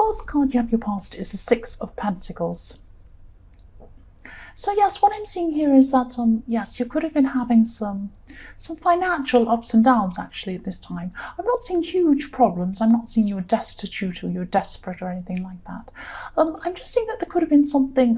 last card you have your past is the Six of Pentacles. So yes, what I'm seeing here is that yes, you could have been having some financial ups and downs actually at this time. I'm not seeing huge problems. I'm not seeing you were destitute or you're desperate or anything like that. I'm just seeing that there could have been something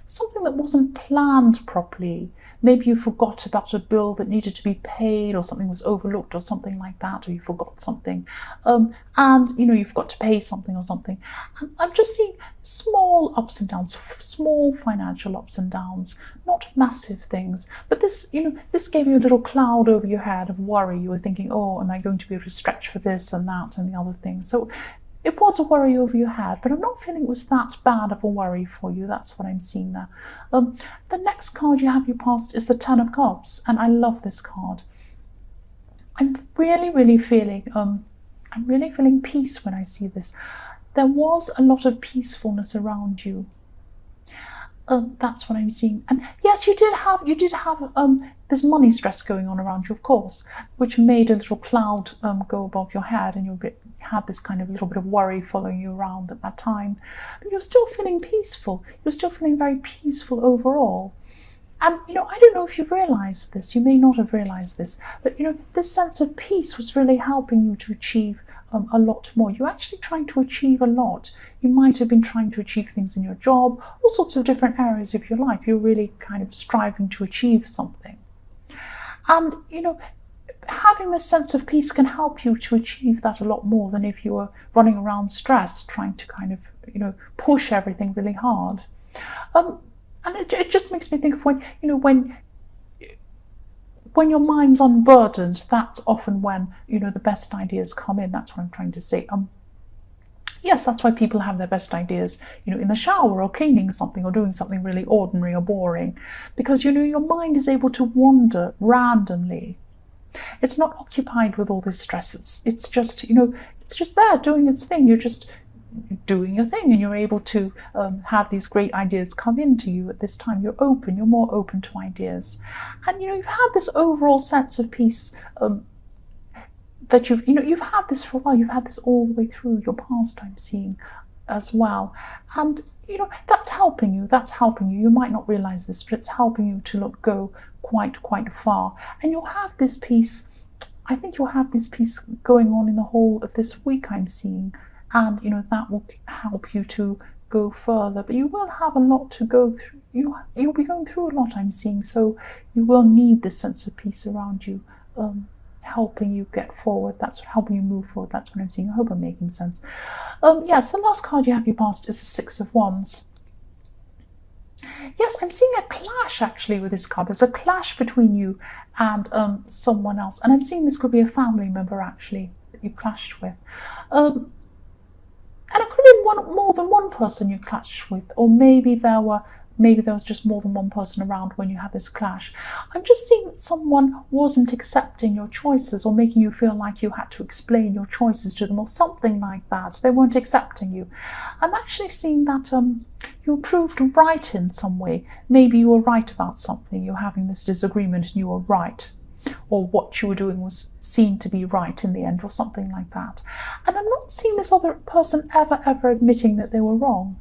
something that wasn't planned properly. Maybe you forgot about a bill that needed to be paid, or something was overlooked or something like that, or you forgot something, and you forgot to pay something or something. And I'm just seeing small ups and downs, small financial ups and downs, not massive things. But this gave you a little cloud over your head of worry. You were thinking, oh, am I going to be able to stretch for this and that and the other thing? So it was a worry over your head, but I'm not feeling it was that bad of a worry for you. That's what I'm seeing there. The next card you have your past is the Ten of Cups, and I love this card. I'm really feeling peace when I see this. There was a lot of peacefulness around you. That's what I'm seeing. And yes, you did have this money stress going on around you, of course, which made a little cloud go above your head, and you had this kind of little bit of worry following you around at that time. But you're still feeling peaceful. You're still feeling very peaceful overall. And I don't know if you've realized this. You may not have realized this, but this sense of peace was really helping you to achieve a lot more. You're actually trying to achieve a lot. You might have been trying to achieve things in your job, all sorts of different areas of your life. You're really kind of striving to achieve something. And, having this sense of peace can help you to achieve that a lot more than if you were running around stressed, trying to kind of, push everything really hard. And it just makes me think of when your mind's unburdened, that's often when, the best ideas come in. That's what I'm trying to say. Yes, that's why people have their best ideas, in the shower or cleaning something or doing something really ordinary or boring, because, your mind is able to wander randomly. It's not occupied with all this stress. It's just, it's just there doing its thing. You're just doing your thing, and you're able to have these great ideas come into you at this time. You're open. You're more open to ideas, and you've had this overall sense of peace that you've had this for a while. You've had this all the way through your past, I'm seeing as well, and that's helping you. You might not realize this, but it's helping you to go quite far, and you'll have this peace. I think you'll have this peace going on in the whole of this week, I'm seeing, and that will help you to go further. But you will have a lot to go through. You'll be going through a lot, I'm seeing, so you will need this sense of peace around you, helping you get forward. That's helping you move forward. That's what I'm seeing. I hope I'm making sense. Yes, the last card you have your past is the Six of Wands. Yes, I'm seeing a clash actually with this card. There's a clash between you and someone else, and I'm seeing this could be a family member actually that you clashed with. And it could be more than one person you clashed with, or maybe there was just more than one person around when you had this clash. I'm just seeing that someone wasn't accepting your choices, or making you feel like you had to explain your choices to them, or something like that. They weren't accepting you. I'm actually seeing that you were proved right in some way. Maybe you were right about something. You're having this disagreement and you were right, or what you were doing was seen to be right in the end, or something like that. And I'm not seeing this other person ever admitting that they were wrong.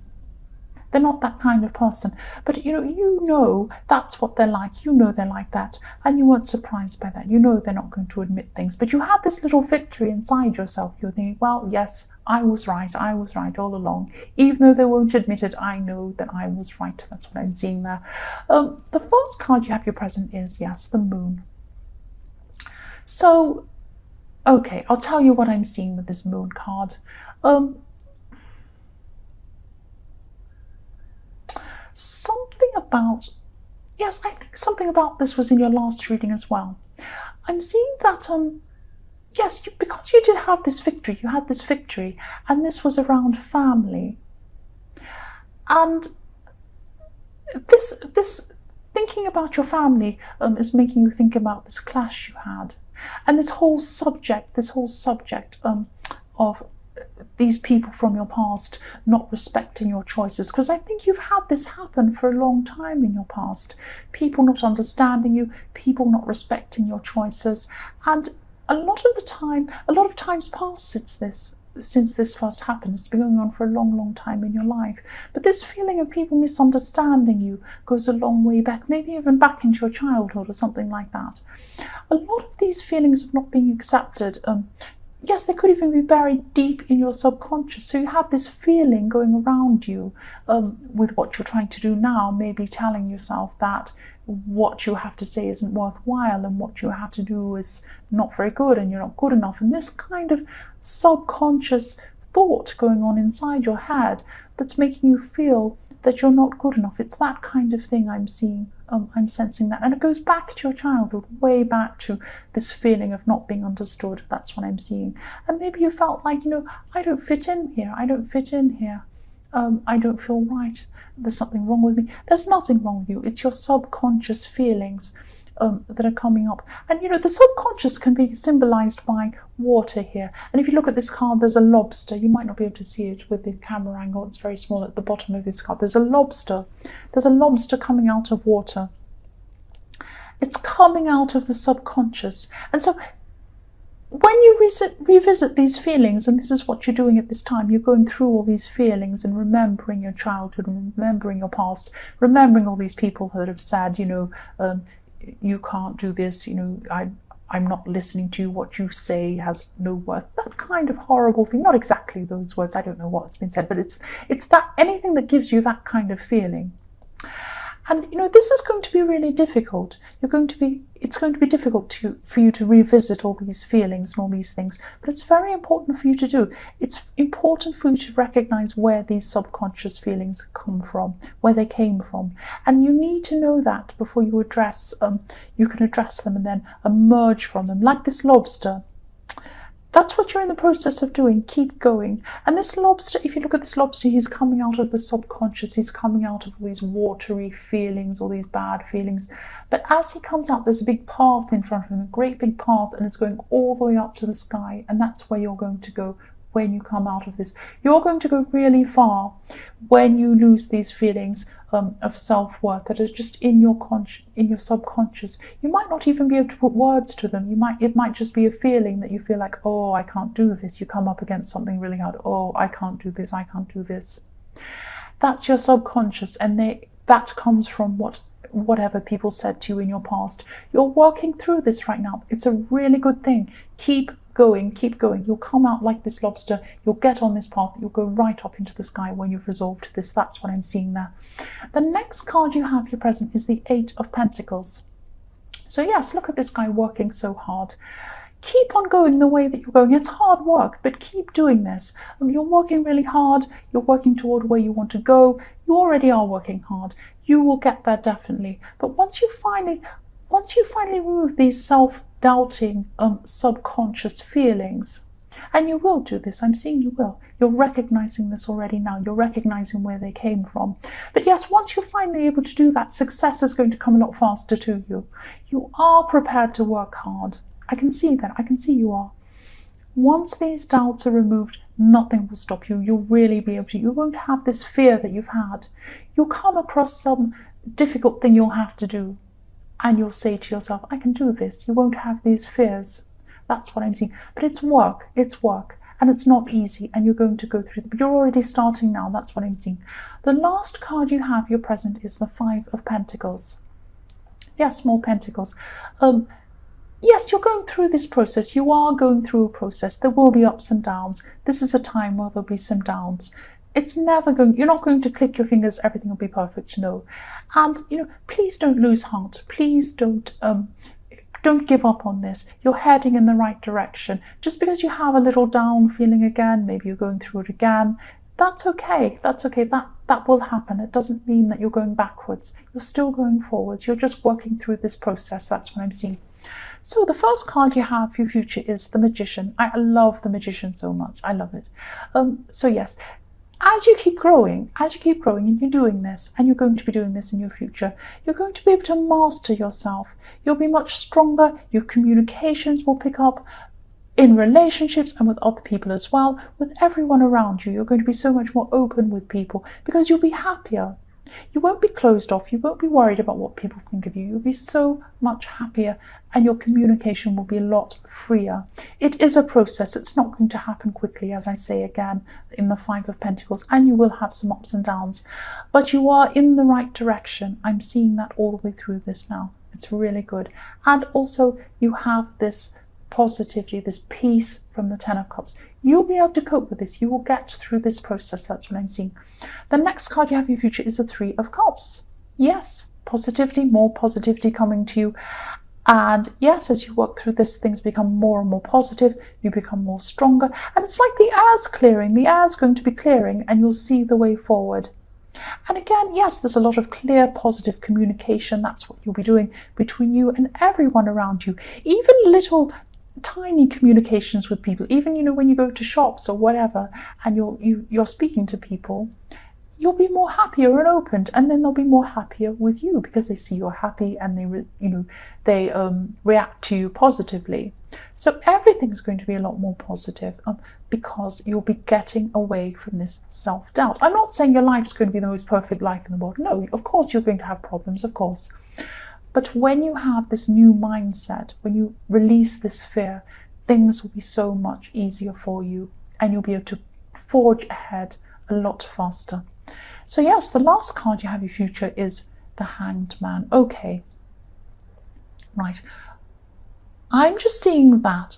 They're not that kind of person. But you know that's what they're like. They're like that, and you weren't surprised by that. They're not going to admit things. But you had this little victory inside yourself. You're thinking, well, yes, I was right all along. Even though they won't admit it, I know that I was right. That's what I'm seeing there. The first card you have your present is, yes, the Moon. So, okay, I'll tell you what I'm seeing with this Moon card. I think something about this was in your last reading as well. I'm seeing that, yes, because you did have this victory, you had this victory, and this was around family. And this thinking about your family is making you think about this clash you had. And this whole subject of these people from your past not respecting your choices, because I think you've had this happen for a long time in your past. People not understanding you, people not respecting your choices, and a lot of times past it's this. since this first happened. It's been going on for a long, long time in your life. But this feeling of people misunderstanding you goes a long way back, maybe even back into your childhood or something like that. A lot of these feelings of not being accepted, yes, they could even be buried deep in your subconscious. So you have this feeling going around you with what you're trying to do now, maybe telling yourself that what you have to say isn't worthwhile and what you have to do is not very good and you're not good enough. And this kind of subconscious thought going on inside your head that's making you feel that you're not good enough. It's that kind of thing I'm seeing. I'm sensing that. And it goes back to your childhood, way back to this feeling of not being understood. That's what I'm seeing. And maybe you felt like, I don't fit in here. I don't fit in here. I don't feel right. There's something wrong with me. There's nothing wrong with you. It's your subconscious feelings that are coming up. And the subconscious can be symbolized by water here. And if you look at this card, there's a lobster. You might not be able to see it with the camera angle. It's very small at the bottom of this card. There's a lobster. There's a lobster coming out of water. It's coming out of the subconscious. And so when you revisit these feelings, and this is what you're doing at this time, you're going through all these feelings and remembering your childhood and remembering your past, remembering all these people that have said, you can't do this, I'm not listening to you, what you say has no worth, that kind of horrible thing. Not exactly those words, I don't know what's been said, but it's that anything that gives you that kind of feeling. And this is going to be really difficult. It's going to be difficult for you to revisit all these feelings and all these things, but it's very important for you to do. It's important for you to recognize where these subconscious feelings come from, where they came from. And you need to know that before you you can address them and then emerge from them, like this lobster. That's what you're in the process of doing. Keep going. And this lobster, if you look at this lobster, he's coming out of the subconscious. He's coming out of all these watery feelings, all these bad feelings. But as he comes out, there's a big path in front of him, a great big path, and it's going all the way up to the sky. And that's where you're going to go when you come out of this. You're going to go really far when you lose these feelings of self-worth that are just in your subconscious. You might not even be able to put words to them. It might just be a feeling that you feel like, oh, I can't do this. You come up against something really hard. Oh, I can't do this. I can't do this. That's your subconscious, and that comes from whatever people said to you in your past. You're working through this right now. It's a really good thing. Keep going, keep going. You'll come out like this lobster. You'll get on this path. You'll go right up into the sky when you've resolved this. That's what I'm seeing there. The next card you have, your present, is the Eight of Pentacles. So yes, look at this guy working so hard. Keep on going the way that you're going. It's hard work, but keep doing this. You're working really hard. You're working toward where you want to go. You already are working hard. You will get there definitely. But once you finally remove these self-doubting subconscious feelings, and you will do this, I'm seeing you will. You're recognizing this already now. You're recognizing where they came from. But yes, once you're finally able to do that, success is going to come a lot faster to you. You are prepared to work hard. I can see that. I can see you are. Once these doubts are removed, nothing will stop you. You'll really be able to. You won't have this fear that you've had. You'll come across some difficult thing you'll have to do, and you'll say to yourself, I can do this. You won't have these fears. That's what I'm seeing. But it's work, and it's not easy, and you're going to go through it. But you're already starting now. That's what I'm seeing. The last card you have, your present, is the Five of Pentacles. Yes, more pentacles. Yes, you're going through this process. You are going through a process. There will be ups and downs. This is a time where there'll be some downs. It's never going, you're not going to click your fingers, everything will be perfect, no. And, please don't lose heart. Please don't give up on this. You're heading in the right direction. Just because you have a little down feeling again, maybe you're going through it again, that's okay. That's okay. That will happen. It doesn't mean that you're going backwards. You're still going forwards. You're just working through this process. That's what I'm seeing. So the first card you have for your future is the Magician. I love the Magician so much. I love it. So yes, as you keep growing and you're doing this, and you're going to be doing this in your future, you're going to be able to master yourself. You'll be much stronger. Your communications will pick up in relationships and with other people as well, with everyone around you. You're going to be so much more open with people because you'll be happier. You won't be closed off. You won't be worried about what people think of you. You'll be so much happier, and your communication will be a lot freer. It is a process. It's not going to happen quickly, as I say again, in the Five of Pentacles, and you will have some ups and downs, but you are in the right direction. I'm seeing that all the way through this now. It's really good. And also you have this positivity, this peace from the Ten of Cups. You'll be able to cope with this. You will get through this process. That's what I'm seeing. The next card you have in your future is the Three of Cups. Yes, positivity, more positivity coming to you. And yes, as you work through this, things become more and more positive. You become more stronger. And it's like the air's clearing. The air's going to be clearing, and you'll see the way forward. And again, yes, there's a lot of clear, positive communication. That's what you'll be doing between you and everyone around you. Even little tiny communications with people, even when you go to shops or whatever, and you're speaking to people, you'll be more happier and opened, and then they'll be more happier with you because they see you're happy, and they react to you positively. So everything's going to be a lot more positive because you'll be getting away from this self-doubt. I'm not saying your life's going to be the most perfect life in the world. No, of course you're going to have problems, of course. But when you have this new mindset, when you release this fear, things will be so much easier for you, and you'll be able to forge ahead a lot faster. So yes, the last card you have in your future is the Hanged Man. Okay, right. I'm just seeing that.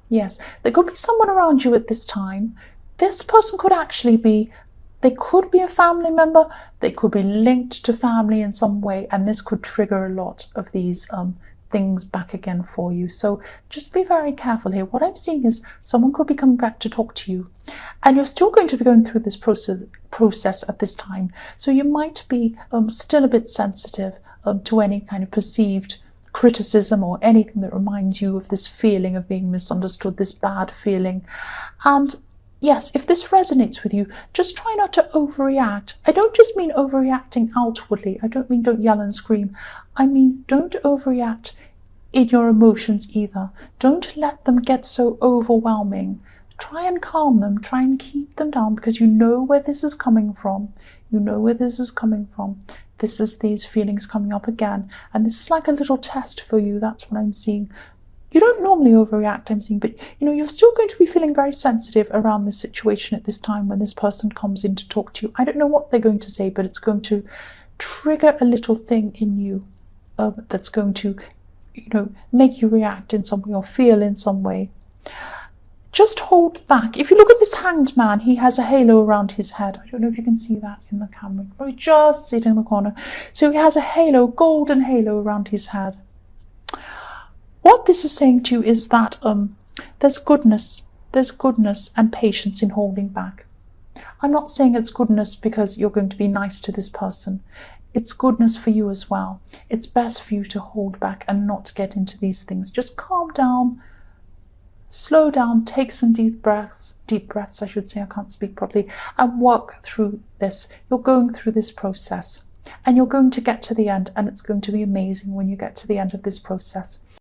Yes, there could be someone around you at this time. This person could actually be, they could be a family member, they could be linked to family in some way, and this could trigger a lot of these things back again for you. So just be very careful here. What I'm seeing is someone could be coming back to talk to you, and you're still going to be going through this process at this time. So you might be still a bit sensitive to any kind of perceived criticism or anything that reminds you of this feeling of being misunderstood, this bad feeling. And yes, if this resonates with you, just try not to overreact. I don't just mean overreacting outwardly. I don't mean don't yell and scream. I mean don't overreact in your emotions either. Don't let them get so overwhelming. Try and calm them. Try and keep them down, because you know where this is coming from. You know where this is coming from. This is these feelings coming up again. And this is like a little test for you. That's what I'm seeing. You don't normally overreact, I'm seeing, but you're still going to be feeling very sensitive around this situation at this time when this person comes in to talk to you. I don't know what they're going to say, but it's going to trigger a little thing in you that's going to, make you react in some way or feel in some way. Just hold back. If you look at this Hanged Man, he has a halo around his head. I don't know if you can see that in the camera. Probably just see it in the corner. So he has a halo, golden halo around his head. What this is saying to you is that there's goodness and patience in holding back. I'm not saying it's goodness because you're going to be nice to this person. It's goodness for you as well. It's best for you to hold back and not get into these things. Just calm down, slow down, take some deep breaths, I should say, I can't speak properly, and work through this. You're going through this process, and you're going to get to the end, and it's going to be amazing when you get to the end of this process.